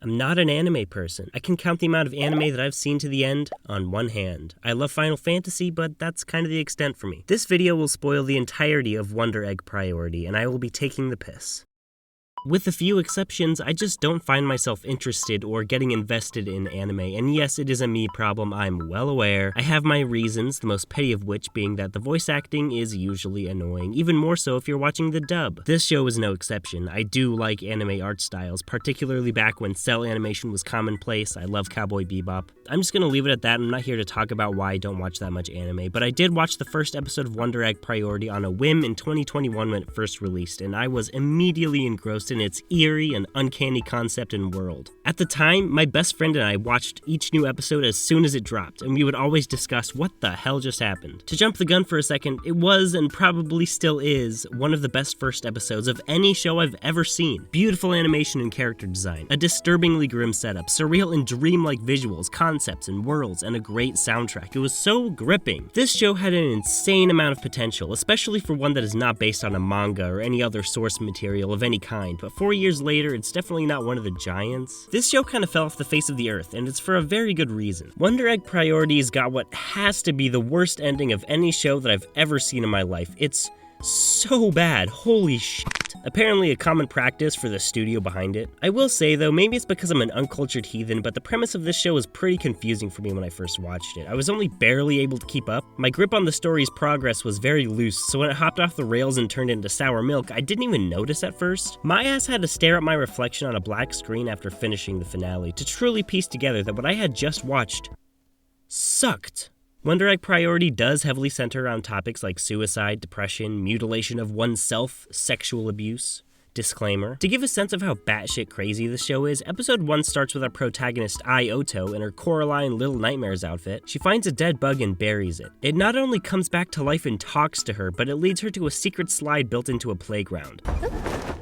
I'm not an anime person. I can count the amount of anime that I've seen to the end on one hand. I love Final Fantasy, but that's kind of the extent for me. This video will spoil the entirety of Wonder Egg Priority, and I will be taking the piss. With a few exceptions, I just don't find myself interested or getting invested in anime, and yes, it is a me problem, I'm well aware. I have my reasons, the most petty of which being that the voice acting is usually annoying, even more so if you're watching the dub. This show is no exception. I do like anime art styles, particularly back when cell animation was commonplace. I love Cowboy Bebop. I'm just gonna leave it at that. I'm not here to talk about why I don't watch that much anime, but I did watch the first episode of Wonder Egg Priority on a whim in 2021 when it first released, and I was immediately engrossed in its eerie and uncanny concept and world. At the time, my best friend and I watched each new episode as soon as it dropped, and we would always discuss what the hell just happened. To jump the gun for a second, it was, and probably still is, one of the best first episodes of any show I've ever seen. Beautiful animation and character design, a disturbingly grim setup, surreal and dreamlike visuals, concepts, and worlds, and a great soundtrack. It was so gripping. This show had an insane amount of potential, especially for one that is not based on a manga or any other source material of any kind, but 4 years later, it's definitely not one of the giants. This show kind of fell off the face of the earth, and it's for a very good reason. Wonder Egg Priority's got what has to be the worst ending of any show that I've ever seen in my life. It's so bad, holy shit. Apparently a common practice for the studio behind it. I will say though, maybe it's because I'm an uncultured heathen, but the premise of this show was pretty confusing for me when I first watched it. I was only barely able to keep up. My grip on the story's progress was very loose, so when it hopped off the rails and turned into sour milk, I didn't even notice at first. My ass had to stare at my reflection on a black screen after finishing the finale to truly piece together that what I had just watched sucked. Wonder Egg Priority does heavily center around topics like suicide, depression, mutilation of oneself, sexual abuse. Disclaimer. To give a sense of how batshit crazy this show is, episode 1 starts with our protagonist Ai Oto in her Coraline Little Nightmares outfit. She finds a dead bug and buries it. It not only comes back to life and talks to her, but it leads her to a secret slide built into a playground.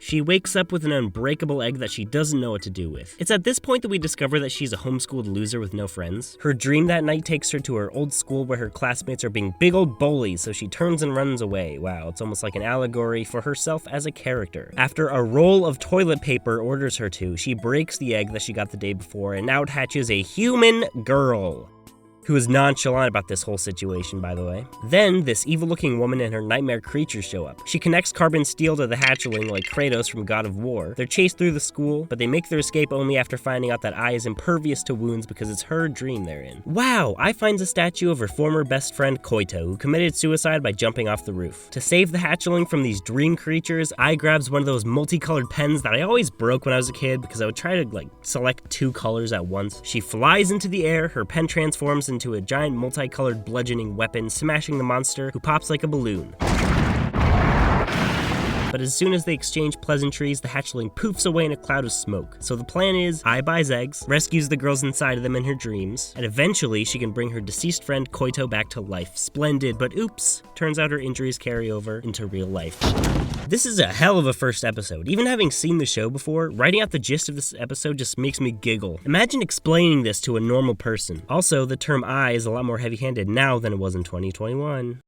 She wakes up with an unbreakable egg that she doesn't know what to do with. It's at this point that we discover that she's a homeschooled loser with no friends. Her dream that night takes her to her old school where her classmates are being big old bullies, so she turns and runs away. Wow, it's almost like an allegory for herself as a character. After a roll of toilet paper orders her to, she breaks the egg that she got the day before, and out hatches a human girl, who is nonchalant about this whole situation, by the way. Then, this evil-looking woman and her nightmare creatures show up. She connects carbon steel to the hatchling like Kratos from God of War. They're chased through the school, but they make their escape only after finding out that Ai is impervious to wounds because it's her dream they're in. Wow! Ai finds a statue of her former best friend Koito, who committed suicide by jumping off the roof. To save the hatchling from these dream creatures, Ai grabs one of those multicolored pens that I always broke when I was a kid because I would try to, select 2 colors at once. She flies into the air, her pen transforms into a giant multicolored bludgeoning weapon, smashing the monster, who pops like a balloon. But as soon as they exchange pleasantries, the hatchling poofs away in a cloud of smoke. So the plan is, Ai buys eggs, rescues the girls inside of them in her dreams, and eventually she can bring her deceased friend Koito back to life. Splendid, but oops, turns out her injuries carry over into real life. This is a hell of a first episode. Even having seen the show before, writing out the gist of this episode just makes me giggle. Imagine explaining this to a normal person. Also, the term Ai is a lot more heavy-handed now than it was in 2021.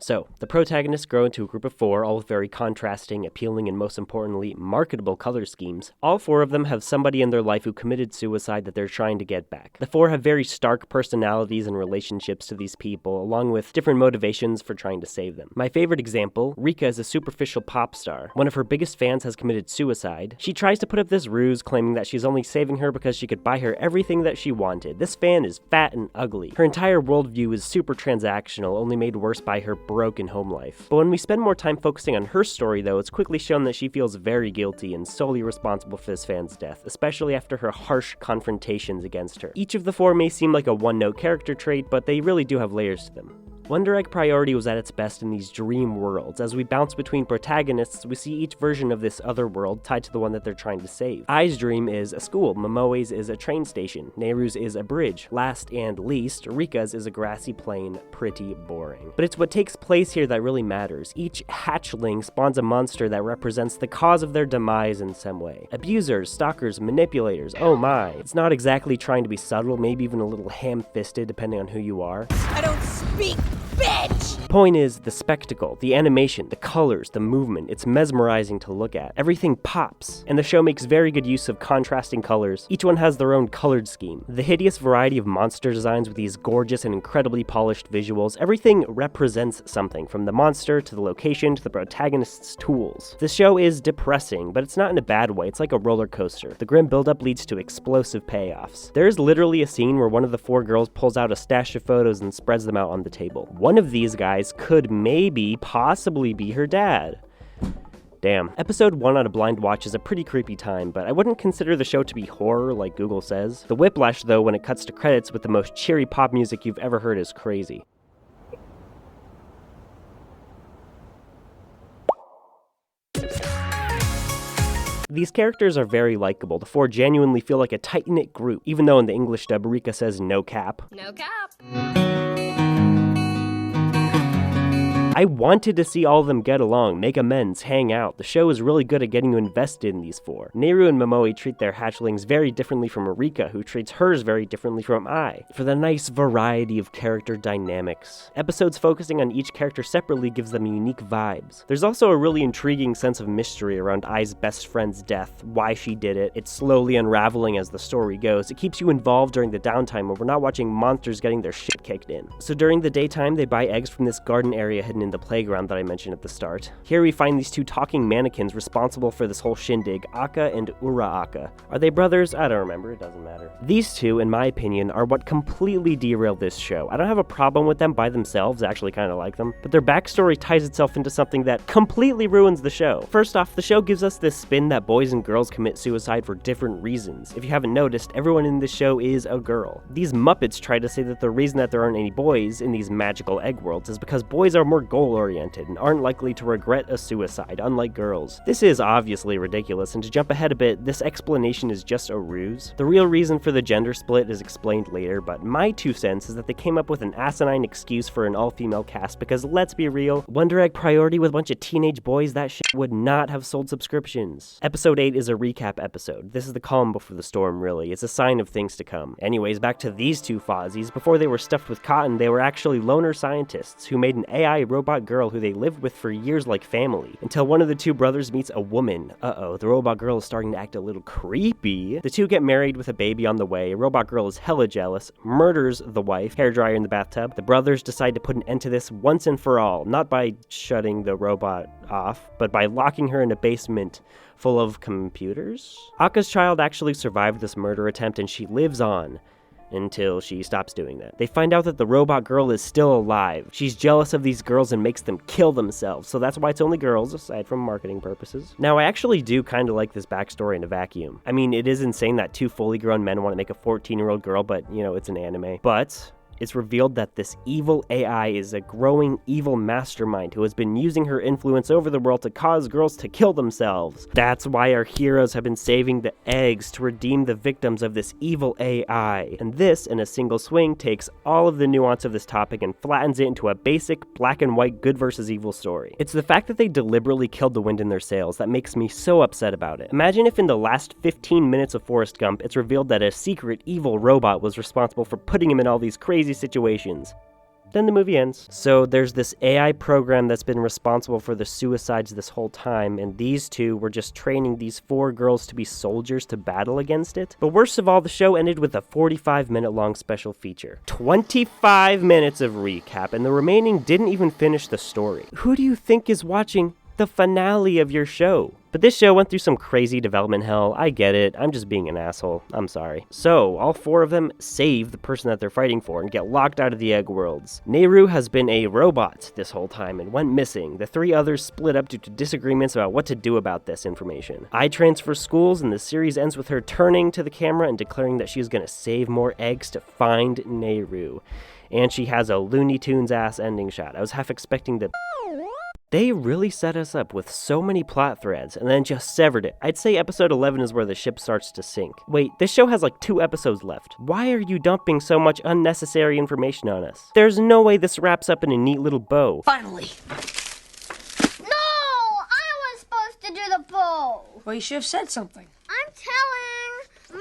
So, the protagonists grow into a group of 4, all with very contrasting, appealing, and most importantly, marketable color schemes. All 4 of them have somebody in their life who committed suicide that they're trying to get back. The 4 have very stark personalities and relationships to these people, along with different motivations for trying to save them. My favorite example, Rika is a superficial pop star. One of her biggest fans has committed suicide. She tries to put up this ruse, claiming that she's only saving her because she could buy her everything that she wanted. This fan is fat and ugly. Her entire worldview is super transactional, only made worse by her broken home life. But when we spend more time focusing on her story though, it's quickly shown that she feels very guilty and solely responsible for this fan's death, especially after her harsh confrontations against her. Each of the 4 may seem like a one-note character trait, but they really do have layers to them. Wonder Egg Priority was at its best in these dream worlds. As we bounce between protagonists, we see each version of this other world tied to the one that they're trying to save. Ai's dream is a school, Momoe's is a train station, Nehru's is a bridge, last and least, Rika's is a grassy plain, pretty boring. But it's what takes place here that really matters. Each hatchling spawns a monster that represents the cause of their demise in some way. Abusers, stalkers, manipulators, oh my. It's not exactly trying to be subtle, maybe even a little ham-fisted depending on who you are. I don't speak bitch! Point is, the spectacle, the animation, the colors, the movement, it's mesmerizing to look at. Everything pops, and the show makes very good use of contrasting colors. Each one has their own colored scheme. The hideous variety of monster designs with these gorgeous and incredibly polished visuals, everything represents something, from the monster to the location to the protagonist's tools. The show is depressing, but it's not in a bad way. It's like a roller coaster. The grim buildup leads to explosive payoffs. There is literally a scene where one of the four girls pulls out a stash of photos and spreads them out on the table. One of these guys could possibly be her dad. Damn. Episode 1 on a blind watch is a pretty creepy time, but I wouldn't consider the show to be horror like Google says. The whiplash, though, when it cuts to credits with the most cheery pop music you've ever heard is crazy. These characters are very likable. The four genuinely feel like a tight-knit group, even though in the English dub, Rika says no cap. No cap. I wanted to see all of them get along, make amends, hang out. The show is really good at getting you invested in these four. Nehru and Momoe treat their hatchlings very differently from Rika, who treats hers very differently from Ai, for the nice variety of character dynamics. Episodes focusing on each character separately gives them unique vibes. There's also a really intriguing sense of mystery around Ai's best friend's death, why she did it. It's slowly unraveling as the story goes. It keeps you involved during the downtime where we're not watching monsters getting their shit kicked in. So during the daytime, they buy eggs from this garden area hidden in the playground that I mentioned at the start. Here we find these two talking mannequins responsible for this whole shindig, Akka and Ura Akka. Are they brothers? I don't remember, it doesn't matter. These two, in my opinion, are what completely derailed this show. I don't have a problem with them by themselves, I actually kind of like them, but their backstory ties itself into something that completely ruins the show. First off, the show gives us this spin that boys and girls commit suicide for different reasons. If you haven't noticed, everyone in this show is a girl. These Muppets try to say that the reason that there aren't any boys in these magical egg worlds is because boys are more goal-oriented and aren't likely to regret a suicide, unlike girls. This is obviously ridiculous, and to jump ahead a bit, this explanation is just a ruse. The real reason for the gender split is explained later, but my 2 cents is that they came up with an asinine excuse for an all-female cast because, let's be real, Wonder Egg Priority with a bunch of teenage boys, that shit would not have sold subscriptions. Episode 8 is a recap episode. This is the calm before the storm, really. It's a sign of things to come. Anyways, back to these two Fozzies. Before they were stuffed with cotton, they were actually loner scientists who made an AI robot girl who they lived with for years like family, until one of the two brothers meets a woman. Uh-oh, the robot girl is starting to act a little creepy. The two get married with a baby on the way. Robot girl is hella jealous, murders the wife, hairdryer in the bathtub. The brothers decide to put an end to this once and for all, not by shutting the robot off, but by locking her in a basement full of computers? Akka's child actually survived this murder attempt and she lives on. Until she stops doing that. They find out that the robot girl is still alive. She's jealous of these girls and makes them kill themselves, so that's why it's only girls, aside from marketing purposes. Now, I actually do kind of like this backstory in a vacuum. I mean, it is insane that 2 fully grown men want to make a 14-year-old girl, but, you know, it's an anime. But it's revealed that this evil AI is a growing evil mastermind who has been using her influence over the world to cause girls to kill themselves. That's why our heroes have been saving the eggs to redeem the victims of this evil AI. And this, in a single swing, takes all of the nuance of this topic and flattens it into a basic black and white good versus evil story. It's the fact that they deliberately killed the wind in their sails that makes me so upset about it. Imagine if in the last 15 minutes of Forrest Gump, it's revealed that a secret evil robot was responsible for putting him in all these crazy situations. Then the movie ends. So there's this AI program that's been responsible for the suicides this whole time, and these two were just training these 4 girls to be soldiers to battle against it. But worst of all, the show ended with a 45-minute long special feature. 25 minutes of recap, and the remaining didn't even finish the story. Who do you think is watching the finale of your show? But this show went through some crazy development hell. I get it. I'm just being an asshole. I'm sorry. So, all 4 of them save the person that they're fighting for and get locked out of the egg worlds. Nehru has been a robot this whole time and went missing. The 3 others split up due to disagreements about what to do about this information. I transfer schools, and the series ends with her turning to the camera and declaring that she's gonna save more eggs to find Nehru. And she has a Looney Tunes ass ending shot. I was half expecting the... They really set us up with so many plot threads and then just severed it. I'd say episode 11 is where the ship starts to sink. Wait, this show has like 2 episodes left. Why are you dumping so much unnecessary information on us? There's no way this wraps up in a neat little bow. Finally. No! I was supposed to do the poll. Well, you should have said something. I'm telling Mom!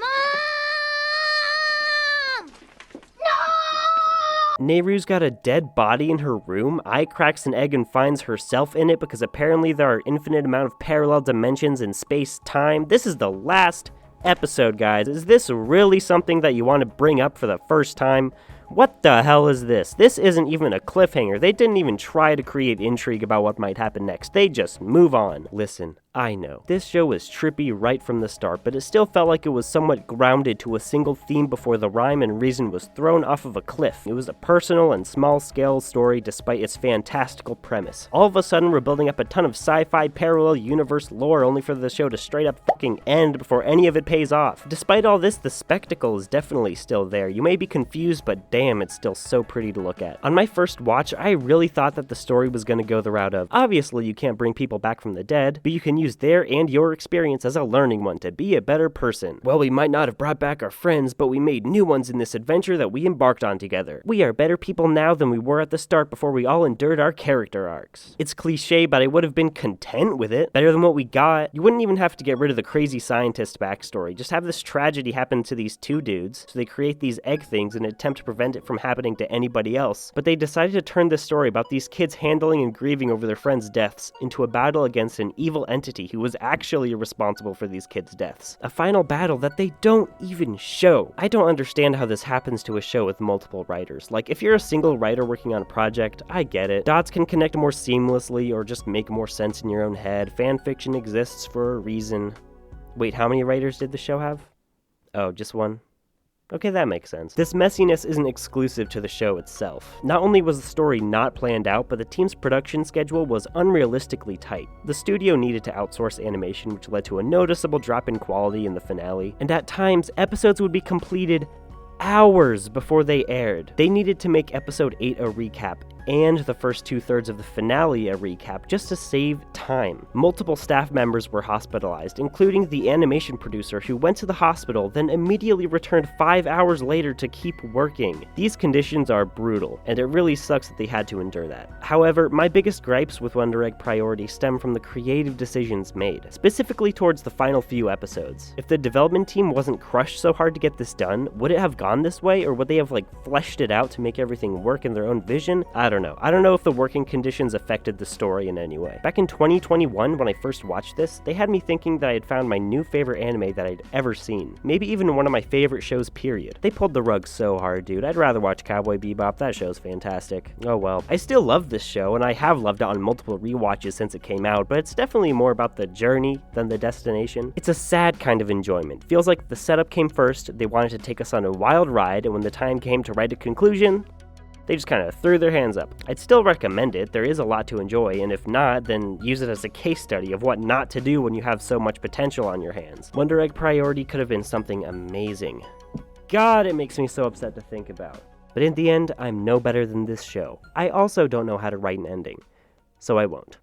No! Nehru's got a dead body in her room, Ai cracks an egg and finds herself in it because apparently there are infinite amount of parallel dimensions in space-time. This is the last episode, guys. Is this really something that you want to bring up for the first time? What the hell is this? This isn't even a cliffhanger. They didn't even try to create intrigue about what might happen next. They just move on. Listen, I know. This show was trippy right from the start, but it still felt like it was somewhat grounded to a single theme before the rhyme and reason was thrown off of a cliff. It was a personal and small-scale story despite its fantastical premise. All of a sudden, we're building up a ton of sci-fi parallel universe lore only for the show to straight up fucking end before any of it pays off. Despite all this, the spectacle is definitely still there. You may be confused, but damn, it's still so pretty to look at. On my first watch, I really thought that the story was gonna go the route of, obviously you can't bring people back from the dead, but you can use their and your experience as a learning one to be a better person. Well, we might not have brought back our friends, but we made new ones in this adventure that we embarked on together. We are better people now than we were at the start before we all endured our character arcs. It's cliche, but I would have been content with it. Better than what we got. You wouldn't even have to get rid of the crazy scientist backstory. Just have this tragedy happen to these two dudes, so they create these egg things in an attempt to prevent it from happening to anybody else. But they decided to turn this story about these kids handling and grieving over their friends' deaths into a battle against an evil entity who was actually responsible for these kids' deaths. A final battle that they don't even show. I don't understand how this happens to a show with multiple writers. Like, if you're a single writer working on a project, I get it. Dots can connect more seamlessly or just make more sense in your own head. Fanfiction exists for a reason. Wait, how many writers did the show have? Oh, just one? Okay, that makes sense. This messiness isn't exclusive to the show itself. Not only was the story not planned out, but the team's production schedule was unrealistically tight. The studio needed to outsource animation, which led to a noticeable drop in quality in the finale, and at times, episodes would be completed hours before they aired. They needed to make episode 8 a recap, and the first 2/3 of the finale a recap, just to save time. Multiple staff members were hospitalized, including the animation producer who went to the hospital, then immediately returned 5 hours later to keep working. These conditions are brutal, and it really sucks that they had to endure that. However, my biggest gripes with Wonder Egg Priority stem from the creative decisions made, specifically towards the final few episodes. If the development team wasn't crushed so hard to get this done, would it have gone this way, or would they have fleshed it out to make everything work in their own vision? I don't know. I don't know if the working conditions affected the story in any way. Back in 2021, when I first watched this, they had me thinking that I had found my new favorite anime that I'd ever seen. Maybe even one of my favorite shows, period. They pulled the rug so hard, dude. I'd rather watch Cowboy Bebop. That show's fantastic. Oh well. I still love this show, and I have loved it on multiple rewatches since it came out, but it's definitely more about the journey than the destination. It's a sad kind of enjoyment. Feels like the setup came first, they wanted to take us on a wild ride, and when the time came to write a conclusion, they just kind of threw their hands up. I'd still recommend it, there is a lot to enjoy, and if not, then use it as a case study of what not to do when you have so much potential on your hands. Wonder Egg Priority could have been something amazing. God, it makes me so upset to think about. But in the end, I'm no better than this show. I also don't know how to write an ending, so I won't.